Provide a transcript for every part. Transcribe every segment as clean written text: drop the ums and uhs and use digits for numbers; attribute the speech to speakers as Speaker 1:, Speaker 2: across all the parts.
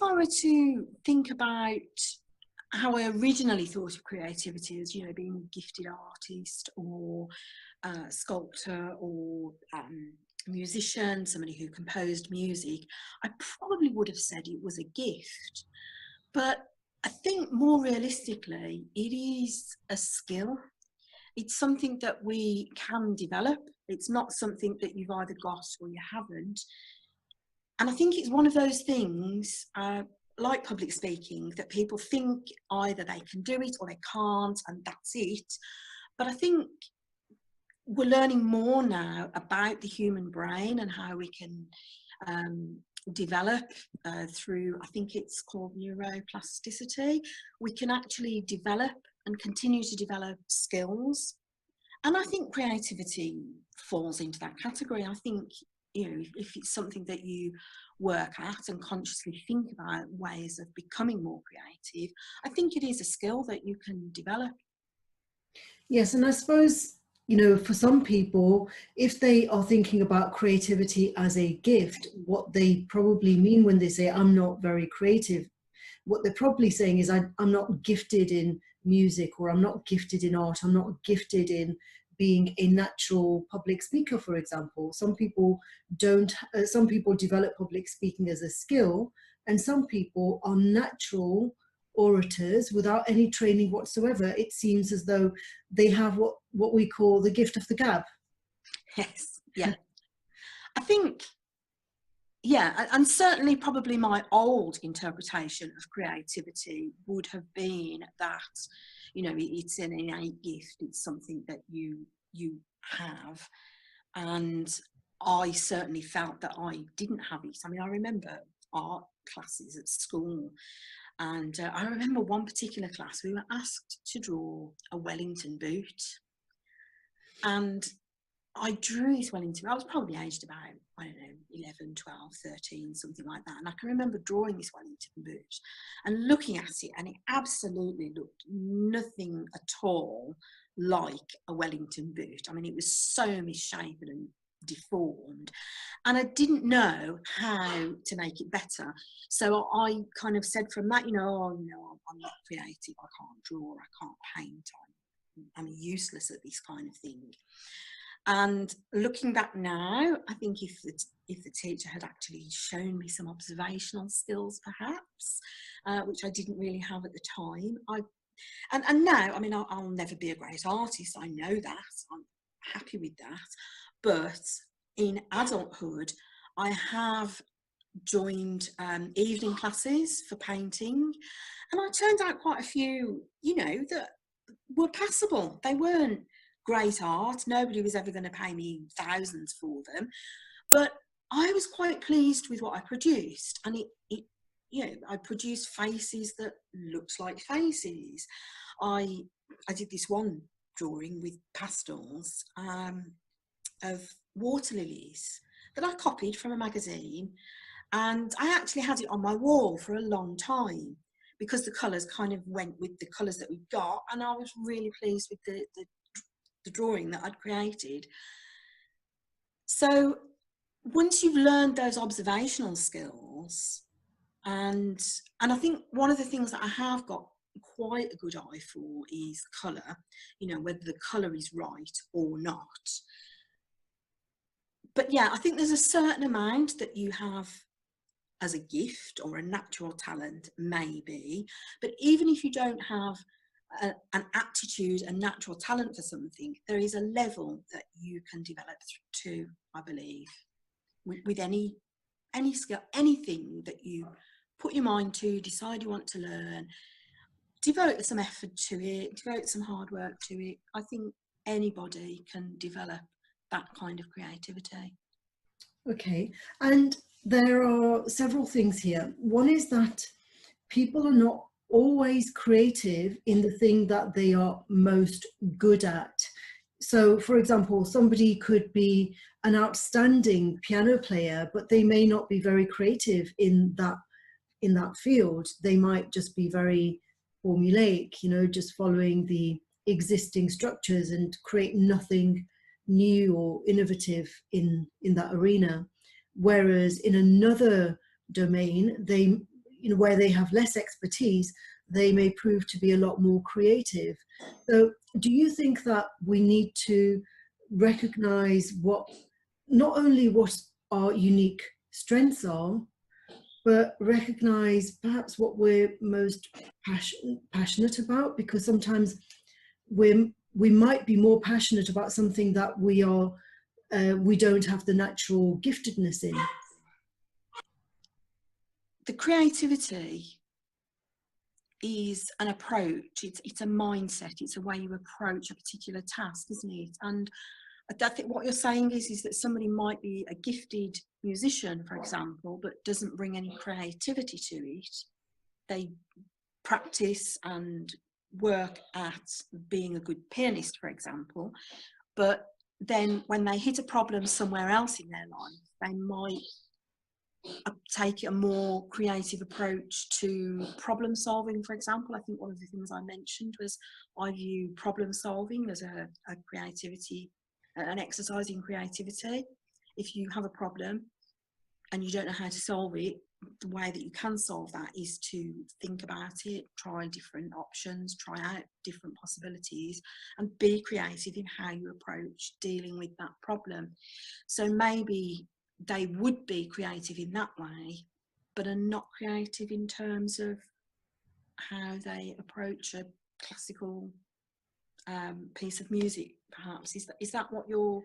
Speaker 1: I were to think about how I originally thought of creativity as, you know, being a gifted artist or sculptor or musician, somebody who composed music, I probably would have said it was a gift. But I think more realistically, it is a skill. It's something that we can develop. It's not something that you've either got or you haven't. And I think it's one of those things, like public speaking, that people think either they can do it or they can't, and that's it. But I think we're learning more now about the human brain and how we can develop through, I think it's called neuroplasticity. We can actually develop and continue to develop skills. And I think creativity falls into that category. I think, you know, if it's something that you work at and consciously think about ways of becoming more creative, I think it is a skill that you can develop.
Speaker 2: Yes, and I suppose, you know, for some people, if they are thinking about creativity as a gift, what they probably mean when they say, I'm not very creative, what they're probably saying is, I'm not gifted in music, or I'm not gifted in art, I'm not gifted in being a natural public speaker, for example. Some people don't, some people develop public speaking as a skill, and some people are natural orators without any training whatsoever. It seems as though they have what we call the gift of the gab.
Speaker 1: Yes, yeah. I think, yeah, and certainly probably my old interpretation of creativity would have been that, you know, it's an innate gift, it's something that you have. And I certainly felt that I didn't have it. I mean, I remember art classes at school, and I remember one particular class, we were asked to draw a Wellington boot. And I drew this Wellington boot. I was probably aged about, I don't know, 11, 12, 13, something like that. And I can remember drawing this Wellington boot and looking at it, and it absolutely looked nothing at all like a Wellington boot. I mean, it was so misshapen and deformed, and I didn't know how to make it better. So I kind of said from that, you know, oh, you know, I'm not creative, I can't draw, I can't paint, I'm useless at this kind of thing. And looking back now, I think if the teacher had actually shown me some observational skills, perhaps, which I didn't really have at the time, and now, I mean, I'll never be a great artist. I know that. I'm happy with that. But in adulthood, I have joined evening classes for painting, and I turned out quite a few, you know, that were passable. They weren't great art. Nobody was ever going to pay me thousands for them, but I was quite pleased with what I produced. And it you know, I produced faces that looked like faces. I did this one drawing with pastels of water lilies that I copied from a magazine, and I actually had it on my wall for a long time because the colours kind of went with the colours that we got, and I was really pleased with the drawing that I'd created. So once you've learned those observational skills, and I think one of the things that I have got quite a good eye for is colour, you know, whether the colour is right or not. But yeah, I think there's a certain amount that you have as a gift or a natural talent, maybe, but even if you don't have an aptitude, a natural talent for something, there is a level that you can develop to, I believe, with any skill, anything that you put your mind to, decide you want to learn, devote some effort to it, devote some hard work to it. I think anybody can develop that kind of creativity.
Speaker 2: Okay, and there are several things here. One is that people are not always creative in the thing that they are most good at. So, for example, somebody could be an outstanding piano player, but they may not be very creative in that field. They might just be very formulaic, you know, just following the existing structures and create nothing new or innovative in that arena. Whereas in another domain, they, you know, where they have less expertise, they may prove to be a lot more creative. So do you think that we need to recognize what, not only what our unique strengths are, but recognize perhaps what we're most passionate about? Because sometimes we might be more passionate about something that we don't have the natural giftedness in.
Speaker 1: The creativity is an approach, it's a mindset, it's a way you approach a particular task, isn't it? And I think what you're saying is that somebody might be a gifted musician, for example, but doesn't bring any creativity to it. They practice and work at being a good pianist, for example, but then when they hit a problem somewhere else in their life, they might take a more creative approach to problem solving, for example. I think one of the things I mentioned was I view problem solving as a creativity, an exercise in creativity. If you have a problem and you don't know how to solve it, the way that you can solve that is to think about it, try different options, try out different possibilities, and be creative in how you approach dealing with that problem. So maybe they would be creative in that way, but are not creative in terms of how they approach a classical piece of music, perhaps. Is that what you're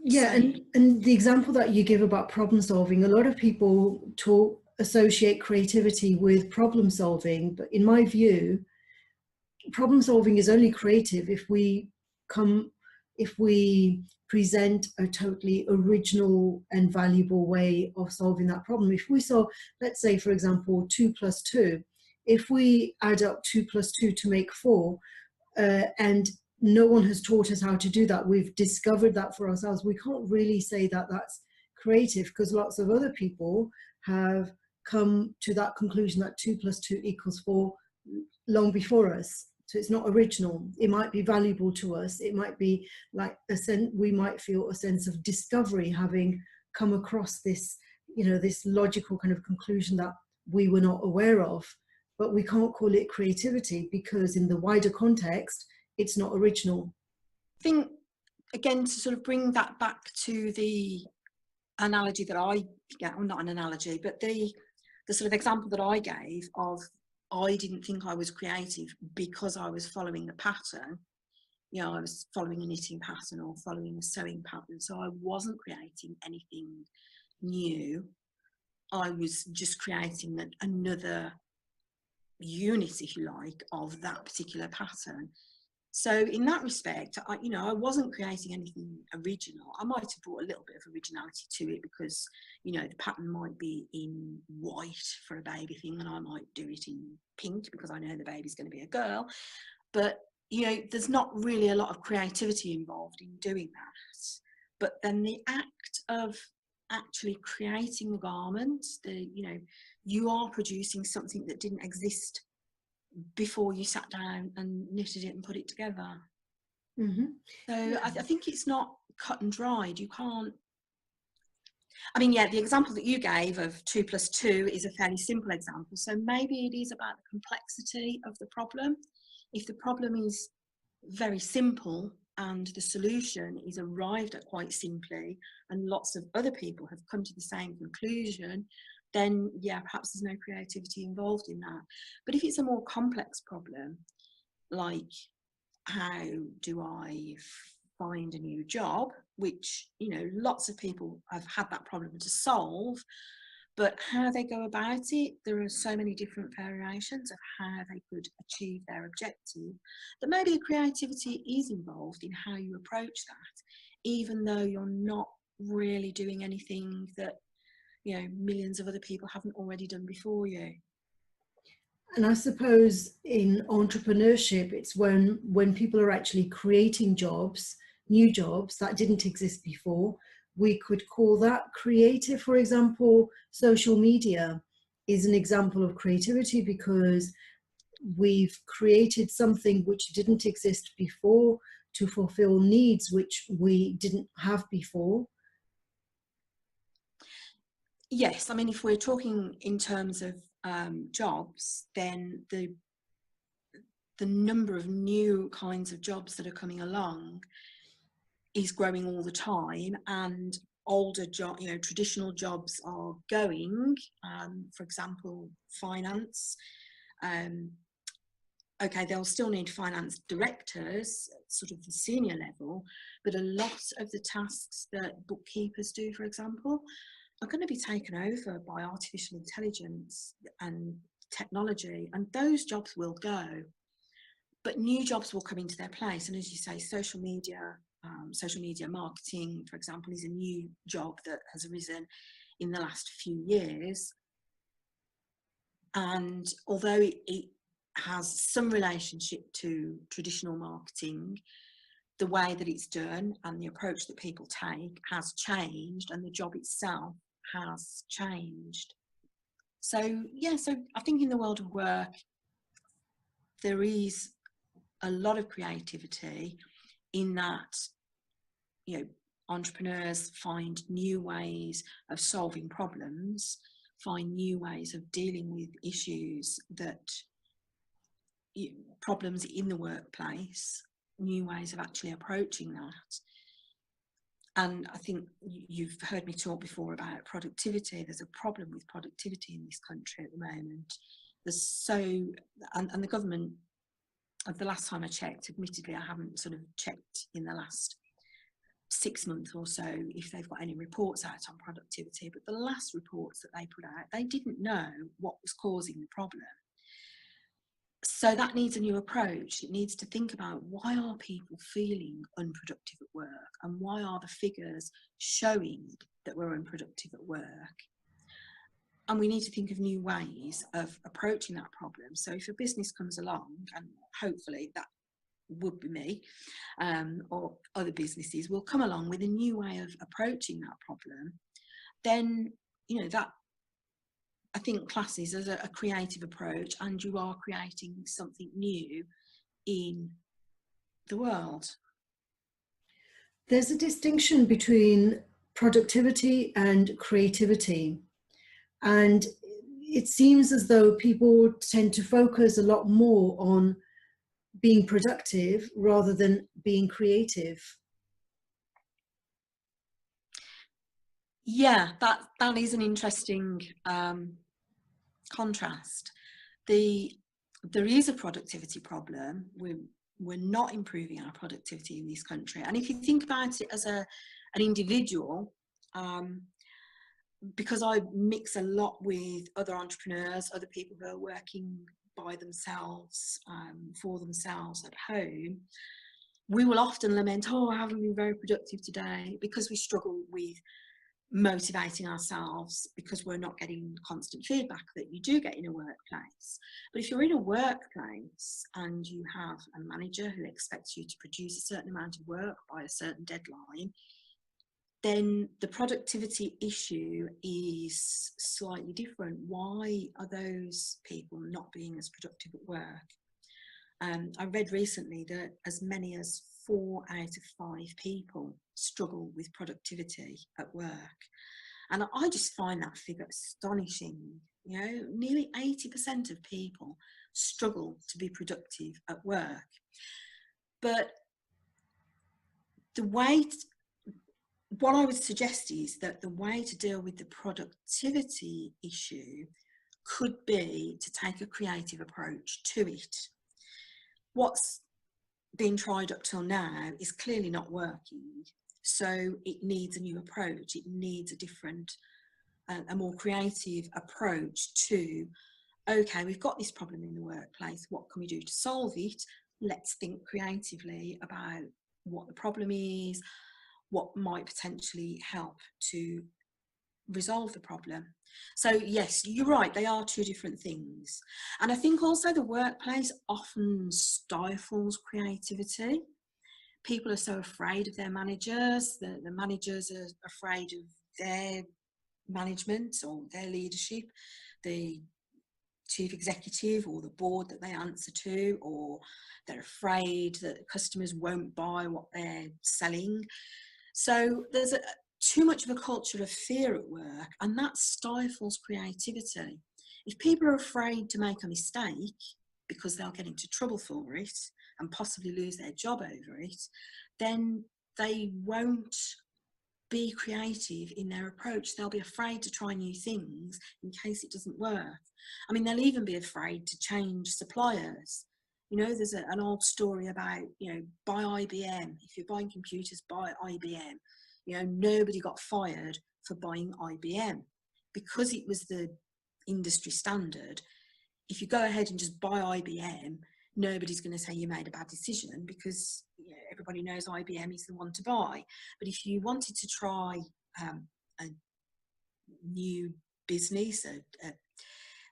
Speaker 1: saying?
Speaker 2: And the example that you give about problem solving, a lot of people associate creativity with problem solving, but in my view, problem solving is only creative if we present a totally original and valuable way of solving that problem. If we saw, let's say, for example, 2 + 2, if we add up 2 + 2 to make 4, and no one has taught us how to do that, we've discovered that for ourselves, we can't really say that that's creative, because lots of other people have come to that conclusion that 2 + 2 = 4 long before us. So it's not original. It might be valuable to us. It might be like we might feel a sense of discovery, having come across this, you know, this logical kind of conclusion that we were not aware of. But we can't call it creativity because in the wider context, it's not original.
Speaker 1: I think, again, to sort of bring that back to the analogy that well, not an analogy, but the sort of example that I gave of, I didn't think I was creative because I was following a pattern. You know, I was following a knitting pattern or following a sewing pattern. So I wasn't creating anything new. I was just creating another unit, if you like, of that particular pattern. So in that respect, I wasn't creating anything original. I might have brought a little bit of originality to it because, you know, the pattern might be in white for a baby thing and I might do it in pink because I know the baby's going to be a girl. But, you know, there's not really a lot of creativity involved in doing that. But then the act of actually creating the garment, you are producing something that didn't exist before you sat down and knitted it and put it together.
Speaker 2: Mm-hmm.
Speaker 1: So yeah. I think it's not cut and dried. You can't, I mean, yeah, the example that you gave of 2 + 2 is a fairly simple example. So maybe it is about the complexity of the problem. If the problem is very simple and the solution is arrived at quite simply and lots of other people have come to the same conclusion, then yeah, perhaps there's no creativity involved in that. But if it's a more complex problem, like how do I find a new job, which, you know, lots of people have had that problem to solve, but how they go about it, there are so many different variations of how they could achieve their objective, that maybe the creativity is involved in how you approach that, even though you're not really doing anything that, you know, millions of other people haven't already done before you.
Speaker 2: And I suppose in entrepreneurship, it's when people are actually creating jobs, new jobs that didn't exist before. We could call that creative. For example, social media is an example of creativity because we've created something which didn't exist before to fulfill needs which we didn't have before.
Speaker 1: Yes, I mean, if we're talking in terms of jobs, then the number of new kinds of jobs that are coming along is growing all the time, and older traditional jobs are going. For example, finance. Okay, they'll still need finance directors, sort of the senior level, but a lot of the tasks that bookkeepers do, for example, are going to be taken over by artificial intelligence and technology, and those jobs will go. But new jobs will come into their place. And as you say, social media marketing, for example, is a new job that has arisen in the last few years. And although it has some relationship to traditional marketing, the way that it's done and the approach that people take has changed, and the job itself has changed. So yeah, so I think in the world of work, there is a lot of creativity in that, entrepreneurs find new ways of solving problems, find new ways of dealing with issues problems in the workplace, new ways of actually approaching that. And I think you've heard me talk before about productivity. There's a problem with productivity in this country at the moment. And the government, the last time I checked, admittedly I haven't sort of checked in the last 6 months or so if they've got any reports out on productivity, but the last reports that they put out, they didn't know what was causing the problem. So that needs a new approach. It needs to think about, why are people feeling unproductive at work, and why are the figures showing that we're unproductive at work? And we need to think of new ways of approaching that problem. So if a business comes along, and hopefully that would be me, or other businesses will come along with a new way of approaching that problem, then that, I think, classes as a creative approach, and you are creating something new in the world.
Speaker 2: There's a distinction between productivity and creativity. And it seems as though people tend to focus a lot more on being productive rather than being creative.
Speaker 1: Yeah, that is an interesting contrast. There is a productivity problem. We're not improving our productivity in this country. And if you think about it as an individual, because I mix a lot with other entrepreneurs, other people who are working by themselves, for themselves at home, we will often lament, I haven't been very productive today, because we struggle with motivating ourselves, because we're not getting constant feedback that you do get in a workplace. But if you're in a workplace and you have a manager who expects you to produce a certain amount of work by a certain deadline, then the productivity issue is slightly different. Why are those people not being as productive at work? I read recently that as many as 4 out of 5 people struggle with productivity at work. And I just find that figure astonishing. Nearly 80% of people struggle to be productive at work. But what I would suggest is that the way to deal with the productivity issue could be to take a creative approach to it. What's been tried up till now is clearly not working, so it needs a new approach. It needs a different, a more creative approach to, okay, we've got this problem in the workplace, what can we do to solve it? Let's think creatively about what the problem is, what might potentially help to resolve the problem. So yes, you're right, they are two different things. And I think also the workplace often stifles creativity. People are so afraid of their managers, the managers are afraid of their management or their leadership, the chief executive or the board that they answer to, or they're afraid that customers won't buy what they're selling. So there's too much of a culture of fear at work, and that stifles creativity. If people are afraid to make a mistake because they'll get into trouble for it and possibly lose their job over it, then they won't be creative in their approach. They'll be afraid to try new things in case it doesn't work. I mean, they'll even be afraid to change suppliers. You know, there's an old story about, you know, buy IBM. If you're buying computers, buy IBM. You know, nobody got fired for buying IBM because it was the industry standard. If you go ahead and just buy IBM, nobody's going to say you made a bad decision, because you know, everybody knows IBM is the one to buy. But if you wanted to try a new business, a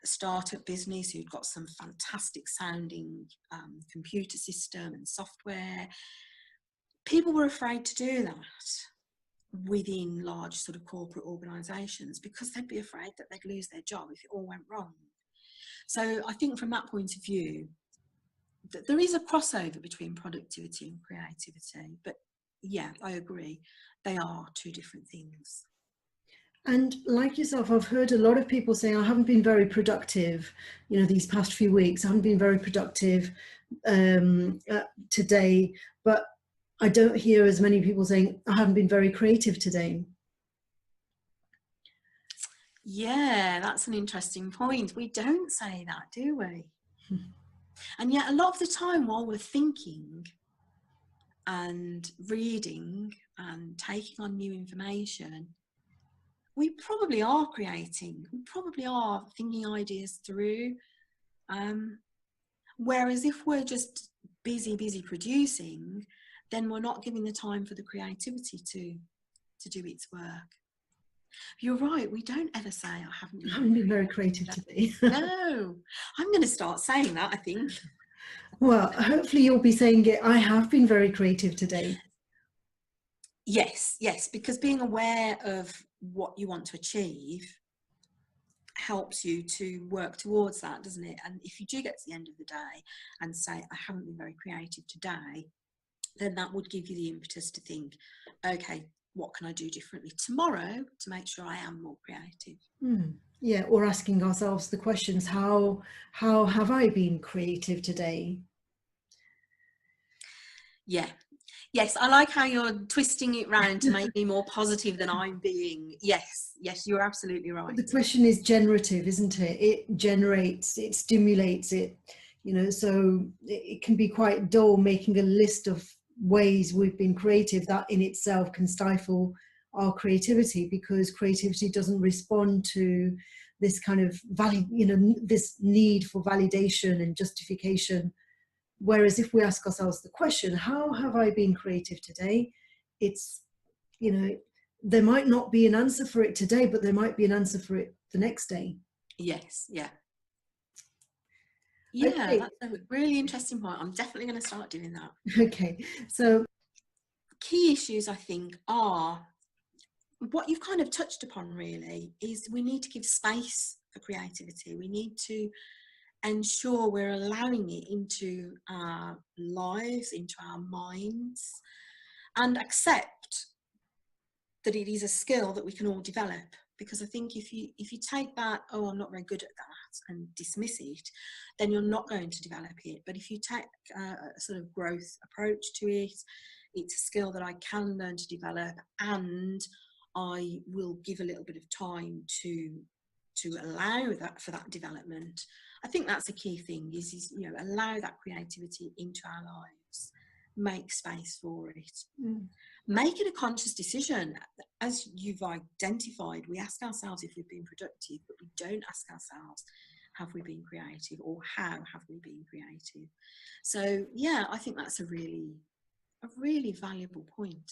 Speaker 1: startup business who'd got some fantastic sounding computer system and software, people were afraid to do that within large sort of corporate organisations, because they'd be afraid that they'd lose their job if it all went wrong. So I think from that point of view, that there is a crossover between productivity and creativity. But yeah, I agree, they are two different things.
Speaker 2: And like yourself, I've heard a lot of people saying, I haven't been very productive, you know, these past few weeks. I haven't been very productive today, but I don't hear as many people saying, I haven't been very creative today.
Speaker 1: Yeah, that's an interesting point. We don't say that, do we? And yet a lot of the time, while we're thinking and reading and taking on new information, we probably are creating, we probably are thinking ideas through. Whereas if we're just busy producing, then we're not giving the time for the creativity to do its work. You're right, we don't ever say, I haven't
Speaker 2: been very creative today.
Speaker 1: No, I'm going to start saying that, I think.
Speaker 2: Well, hopefully you'll be saying it, I have been very creative today.
Speaker 1: Yes, because being aware of what you want to achieve helps you to work towards that, doesn't it? And if you do get to the end of the day and say, I haven't been very creative today, then that would give you the impetus to think, okay, what can I do differently tomorrow to make sure I am more creative?
Speaker 2: Yeah, or asking ourselves the questions, how have I been creative today?
Speaker 1: Yeah. Yes, I like how you're twisting it round to make me more positive than I'm being. Yes, you're absolutely right.
Speaker 2: The question is generative, isn't it? It generates, it stimulates it, you know, so it can be quite dull making a list of ways we've been creative. That in itself can stifle our creativity, because creativity doesn't respond to this kind of this need for validation and justification. Whereas if we ask ourselves the question, how have I been creative today? It's, you know, there might not be an answer for it today, but there might be an answer for it the next day.
Speaker 1: Yes, yeah. Yeah, okay. That's a really interesting point. I'm definitely going to start doing that.
Speaker 2: Okay, so
Speaker 1: key issues, I think, are what you've kind of touched upon really, is we need to give space for creativity. We need to ensure we're allowing it into our lives, into our minds, and accept that it is a skill that we can all develop. Because I think if you take that, oh, I'm not very good at that, and dismiss it, then you're not going to develop it. But if you take a sort of growth approach to it, it's a skill that I can learn to develop, and I will give a little bit of time to allow that for that development. I think that's a key thing, is you know, allow that creativity into our lives, make space for it. Make it a conscious decision. As you've identified, we ask ourselves if we've been productive, but we don't ask ourselves, have we been creative, or how have we been creative? So yeah, I think that's a really valuable point.